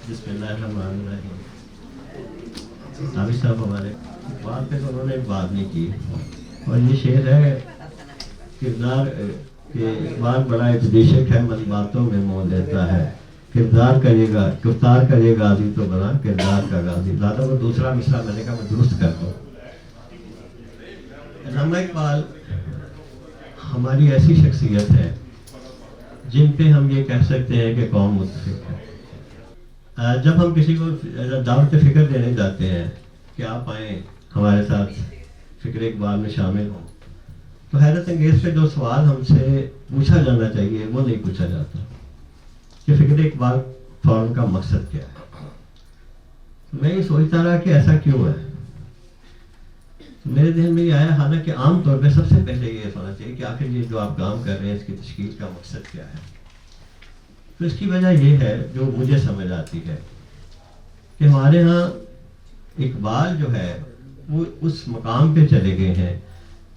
بسم اللہ الرحمن الرحیم. عابد صاحب ہمارے بات پہ تو انہوں نے بات نہیں کی، اور یہ شعر ہے کردار کہ اقبال بڑا ایجوکیشن ہے، من باتوں میں موہ لیتا ہے، کردار کرے گا گفتار کرے گا غازی تو بنا کردار کا غازی. دادا وہ دوسرا مصرع میں نے کہا میں درست کر دوں. علامہ اقبال ہماری ایسی شخصیت ہے جن پہ ہم یہ کہہ سکتے ہیں کہ قوم متفق ہے. جب ہم کسی کو دعوت فکر دینے جاتے ہیں کہ آپ آئیں ہمارے ساتھ فکر اقبال میں شامل ہوں، تو حیرت انگیز سے جو سوال ہم سے پوچھا جانا چاہیے وہ نہیں پوچھا جاتا کہ فکر اقبال فورم کا مقصد کیا ہے. میں یہ سوچتا رہا کہ ایسا کیوں ہے. میرے ذہن میں یہ آیا، حالانکہ عام طور پہ سب سے پہلے یہ ہونا چاہیے کہ آخر یہ جو آپ کام کر رہے ہیں اس کی تشکیل کا مقصد کیا ہے. تو اس کی وجہ یہ ہے جو مجھے سمجھ آتی ہے کہ ہمارے ہاں اقبال جو ہے وہ اس مقام پہ چلے گئے ہیں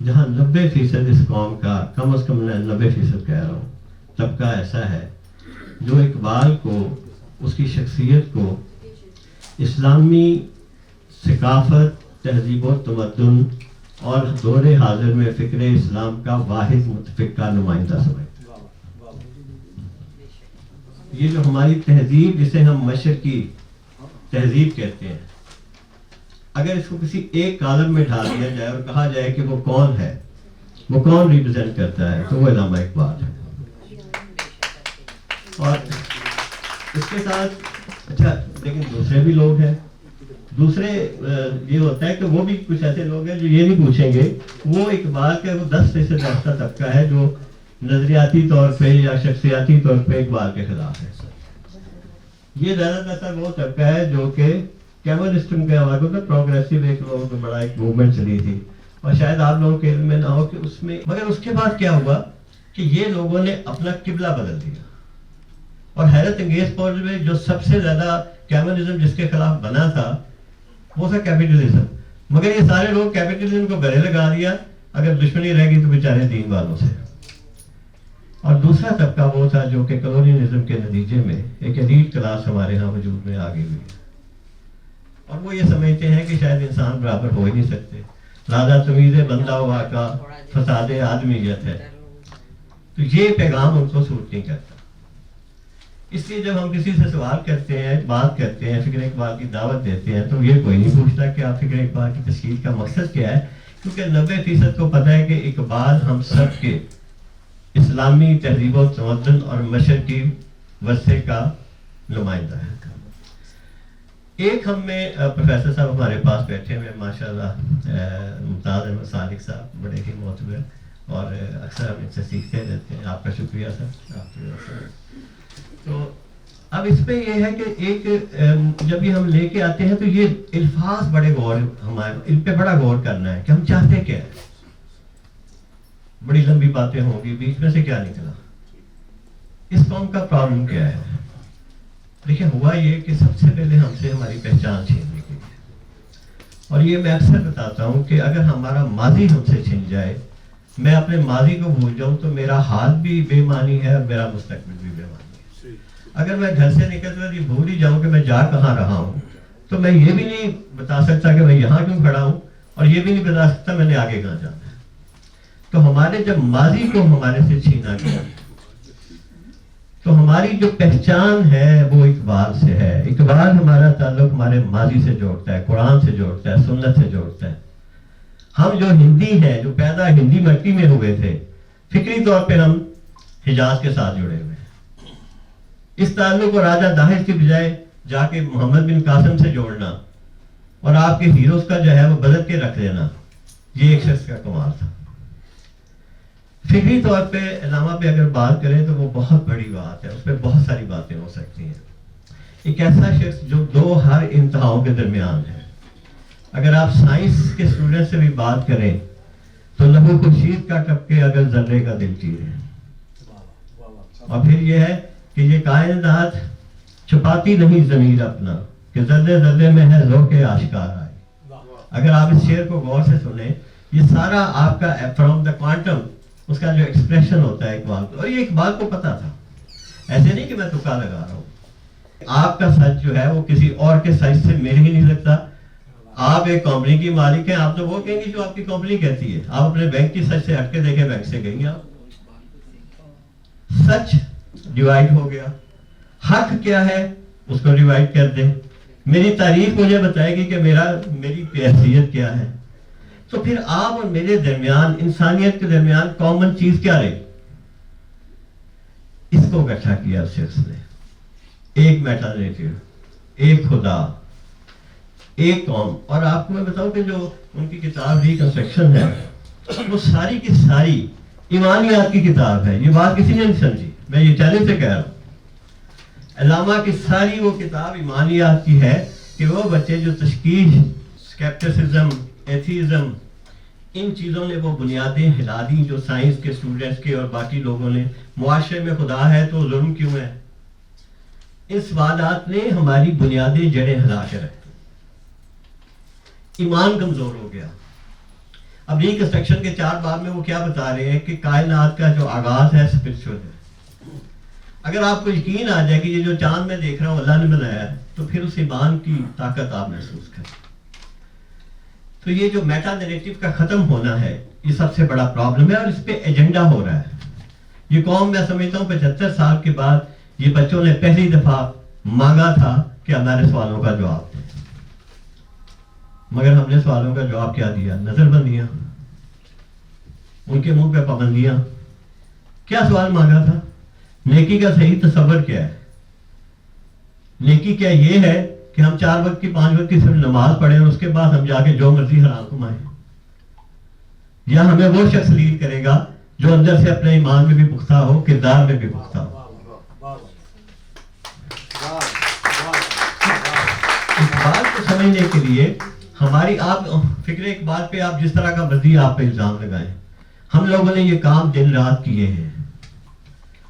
جہاں 90% اس قوم کا، کم از کم 90% کہہ رہا ہوں، طبقہ ایسا ہے جو اقبال کو، اس کی شخصیت کو اسلامی ثقافت، تہذیب و تمدن اور دور حاضر میں فکر اسلام کا واحد متفق کا نمائندہ سمجھتے. یہ جو ہماری تہذیب جسے ہم مشرقی تہذیب کہتے ہیں، اگر اس کو کسی ایک کالم میں ڈال دیا جائے اور کہا جائے کہ وہ کون ہے، وہ کون ریپرزینٹ کرتا ہے، تو وہ علامہ اقبال ہے. اور اس کے ساتھ اچھا لیکن دوسرے بھی لوگ ہیں. دوسرے یہ ہوتا ہے کہ وہ بھی کچھ ایسے لوگ ہیں جو یہ نہیں پوچھیں گے، وہ اقبال کا وہ 10% ایسا طبقہ ہے جو نظریاتی طور پہ یا شخصیاتی طور پہ اقبال کے خلاف ہے. یہ زیادہ تر وہ طبقہ ہے جو کہ کیمل سسٹم کے حوالے سے پروگریسو ایک لوگوں کو بڑا ایک موومنٹ چلی تھی، اور شاید آپ لوگوں کے علم میں نہ ہو کہ اس میں، مگر اس کے بعد کیا ہوا کہ یہ لوگوں نے اپنا قبلہ بدل دیا. اور حیرت انگیز طور میں جو سب سے زیادہ کیملزم جس کے خلاف بنا تھا وہ تھا کیپٹلزم. مگر یہ سارے لوگ کیپٹلزم کو گلے لگا دیا، اگر دشمنی رہ گئی تو بیچارے دین والوں سے. اور دوسرا طبقہ وہ تھا جو کہ کلونیلزم کے نتیجے میں ایک ایلیٹ کلاس ہمارے ہاں وجود میں آ گئی ہوئی ہے، اور وہ یہ سمجھتے ہیں کہ شاید انسان برابر ہو ہی نہیں سکتے، لہذا تمیز بندہ ہوا کا فساد آدمیت ہے. تو یہ پیغام ان کو سوٹ نہیں کرتا. اس لیے جب ہم کسی سے سوال کرتے ہیں، بات کرتے ہیں، فکر اقبال کی دعوت دیتے ہیں، تو یہ کوئی نہیں پوچھتا کہ آپ فکر اقبال کی تشکیل کا مقصد کیا ہے، کیونکہ 90% کو پتہ ہے کہ اقبال ہم سب کے اسلامی تہذیب و تمدن اور مشرقی ورثے کا نمائندہ ہے. ایک ہم میں پروفیسر صاحب ہمارے پاس بیٹھے ہوئے ماشاءاللہ، ممتاز احمد صادق صاحب، بڑے ہی معتبر، اور اکثر ہم ان سے سیکھتے رہتے ہیں. آپ کا شکریہ سر. تو اب اس پہ یہ ہے کہ ایک جب یہ ہم لے کے آتے ہیں تو یہ الفاظ بڑے غور، ہمارے ان پہ بڑا غور کرنا ہے کہ ہم چاہتے کیا ہے. بڑی لمبی باتیں ہوں گی، بیچ میں سے کیا نکلا، اس قوم کا پرابلم کیا ہے. دیکھیں ہوا یہ کہ سب سے پہلے ہم سے ہماری پہچان چھین لی گئی ہے. اور یہ میں اکثر بتاتا ہوں کہ اگر ہمارا ماضی ہم سے چھن جائے، میں اپنے ماضی کو بھول جاؤں تو میرا حال بھی بے معنی ہے اور میرا مستقبل بھی بے معنی ہے. اگر میں گھر سے نکلتے ہوئے بھول ہی جاؤں کہ میں جا کہاں رہا ہوں، تو میں یہ بھی نہیں بتا سکتا کہ میں یہاں کیوں کھڑا ہوں، اور یہ بھی نہیں بتا سکتا میں نے آگے کہاں جانا ہے. تو ہمارے جب ماضی کو ہمارے سے چھینا گیا تو ہماری جو پہچان ہے وہ اقبال سے ہے. اقبال ہمارا تعلق ہمارے ماضی سے جوڑتا ہے، قرآن سے جوڑتا ہے، سنت سے جوڑتا ہے. ہم جو ہندی ہیں، جو پیدا ہندی مٹی میں ہوئے تھے، فکری طور پہ ہم حجاز کے ساتھ جڑے ہوئے ہیں. اس تعلق کو راجہ داہر کی بجائے جا کے محمد بن قاسم سے جوڑنا اور آپ کے ہیروز کا جو ہے وہ بدل کے رکھ دینا، یہ ایک شخص کا کمال تھا. فکری طور پہ علامہ پہ اگر بات کریں تو وہ بہت بڑی بات ہے، اس پہ بہت ساری باتیں ہو سکتی ہیں. ایک ایسا شخص جو دو ہر انتہاؤں کے درمیان ہے. اگر آپ سائنس کے اسٹوڈنٹ سے بھی بات کریں تو لہو خورشید کا ٹپکے اگر ذرے کا دل چیرے. اور پھر یہ ہے کہ یہ کائنات چھپاتی نہیں ضمیر اپنا کہ ذرے ذرے میں ہے ذوق آشکار آئے. اگر آپ اس شعر کو غور سے سنیں، یہ سارا آپ کا فرام دا کوانٹم، اس کا جو ایکسپریشن ہوتا ہے اقبال کو، اور یہ اقبال کو پتا تھا. ایسے نہیں کہ میں تکا لگا رہا ہوں. آپ کا سچ جو ہے وہ کسی اور کے سچ سے مل ہی نہیں سکتا. آپ ایک کمپنی کی مالک ہیں, آپ تو وہ کہیں گے جو آپ کی کمپنی کہتی ہے. آپ اپنے بینک کی سچ سے ہٹ کے دیکھیں, بینک سے گئی آپ. سچ ڈیوائڈ ہو گیا. حق کیا ہے اس کو ڈیوائڈ کر دیں. میری تعریف مجھے بتائے گی کہ میری حیثیت کیا ہے. تو پھر آپ اور میرے درمیان, انسانیت کے درمیان کامن چیز کیا رہی؟ اس کو اکٹھا کیا اس شخص نے. ایک میٹا نیٹو, ایک خدا, ایک قوم. اور آپ کو میں بتاؤں کہ جو ان کی کتاب ریکنسٹرکشن ہے وہ ساری کی ساری ایمانیات کی کتاب ہے. یہ بات کسی نے نہیں سمجھی, میں یہ چیلنج سے کہہ رہا ہوں. علامہ کی ساری وہ کتاب ایمانیات کی ہے کہ وہ بچے جو تشکیش, سکیپٹسزم, ایتھیزم, ان چیزوں نے وہ بنیادیں ہلا دی جو سائنس کے اسٹوڈنٹس کے اور باقی لوگوں نے. معاشرے میں خدا ہے تو ظلم کیوں ہے؟ ان سوالات نے ہماری بنیادیں جڑیں ہلا کے رکھ دی. ایمان کمزور ہو گیا. اب ریکنسٹرکشن کے 4 باب میں وہ کیا بتا رہے ہیں کہ کائنات کا جو آغاز ہے اسپرچول ہے. اگر آپ کو یقین آ جائے کہ یہ جو چاند میں دیکھ رہا ہوں اللہ نے بنایا ہے, تو پھر اس ایمان کی طاقت آپ محسوس کریں. تو یہ جو میٹا نیریٹو کا ختم ہونا ہے یہ سب سے بڑا پرابلم ہے, اور اس پہ ایجنڈا ہو رہا ہے. یہ قوم میں سمجھتا ہوں 75 سال کے بعد یہ بچوں نے پہلی دفعہ مانگا تھا کہ ہمارے سوالوں کا جواب دیں, مگر ہم نے سوالوں کا جواب کیا دیا؟ نظر بندیاں, ان کے منہ پہ پابندیاں. کیا سوال مانگا تھا؟ نیکی کا صحیح تصور کیا ہے؟ نیکی کیا یہ ہے کہ ہم 4 وقت کی 5 وقت کی صرف نماز پڑھیں اور اس کے بعد ہم جا کے جو مرضی حرام کمائیں؟ یا ہمیں وہ شخص لیڈ کرے گا جو اندر سے اپنے ایمان میں بھی پختہ ہو, کردار میں بھی پختہ ہو؟ اس بات کو سمجھنے کے لیے ہماری, آپ فکر اقبال پہ آپ جس طرح کا مرضی آپ پہ الزام لگائیں, ہم لوگوں نے یہ کام دن رات کیے ہیں.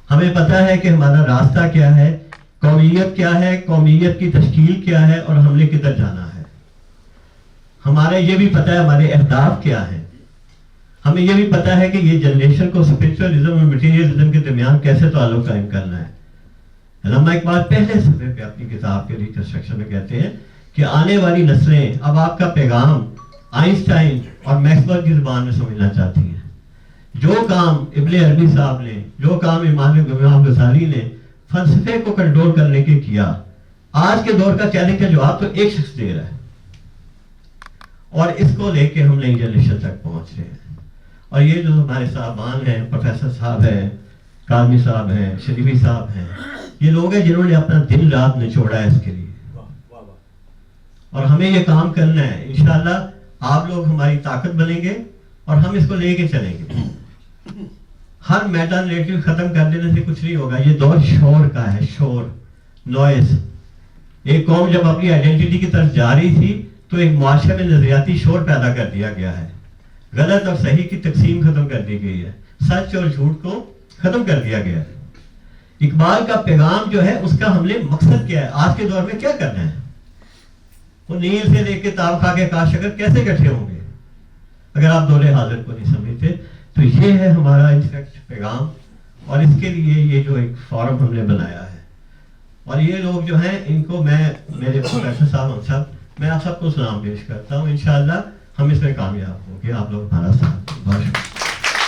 ہمیں پتا ہے کہ ہمارا راستہ کیا ہے, قومیت کیا ہے, قومیت کی تشکیل کیا ہے, اور ہم نے کدھر جانا ہے. ہمارے یہ بھی پتا ہے ہمارے اہداف کیا ہیں. ہمیں یہ بھی پتا ہے کہ یہ جنریشن کو اسپرچولیزم اور مٹیریلزم کے درمیان کیسے تعلق قائم کرنا ہے. علامہ اقبال پہلے صفحے پہ اپنی کتاب کے ریکنسٹرکشن میں کہتے ہیں کہ آنے والی نسلیں اب آپ کا پیغام آئنسٹائن اور میکسویل کی زبان میں سمجھنا چاہتی ہیں. جو کام ابن عربی صاحب نے, جو کام امام غزالی نے فلسفے کو کنٹرول کرنے کے کیا, آج کے دور کا چیلنج کا جواب تو ایک شخص دے رہا ہے, اور اس کو لے کے ہم نئی جنریشن تک پہنچ رہے ہیں. اور یہ جو ہمارے صاحبان ہیں, پروفیسر صاحب ہیں, کاظمی صاحب ہیں, شریفی صاحب ہیں, یہ لوگ ہیں جنہوں نے اپنا دن رات نچوڑا ہے اس کے لیے, اور ہمیں یہ کام کرنا ہے. انشاءاللہ آپ لوگ ہماری طاقت بنیں گے اور ہم اس کو لے کے چلیں گے. ہر میٹا نیریٹو ختم کر دینے سے کچھ نہیں ہوگا. یہ دور شور کا ہے, شور, نوائز. ایک قوم جب اپنی آئیڈینٹی کی طرف جا رہی تھی تو ایک معاشرے میں نظریاتی شور پیدا کر دیا گیا ہے. غلط اور صحیح کی تقسیم ختم کر دی گئی ہے, سچ اور جھوٹ کو ختم کر دیا گیا ہے. اقبال کا پیغام جو ہے اس کا ہم نے مقصد کیا ہے, آج کے دور میں کیا کرنا ہے. وہ نیل سے لے کے تاب کھا کے کاش اگر کیسے اکٹھے ہوں گے اگر آپ دور حاضر کو نہیں سمجھتے. تو یہ ہے ہمارا انفیکٹ پیغام, اور اس کے لیے یہ جو ایک فورم ہم نے بنایا ہے, اور یہ لوگ جو ہیں ان کو میں, میرے پروفیسر صاحب, ہم سب, میں آپ سب کو سلام پیش کرتا ہوں. انشاءاللہ ہم اس میں کامیاب ہوں گے. آپ لوگ ہمارا ساتھ. بہت شکریہ.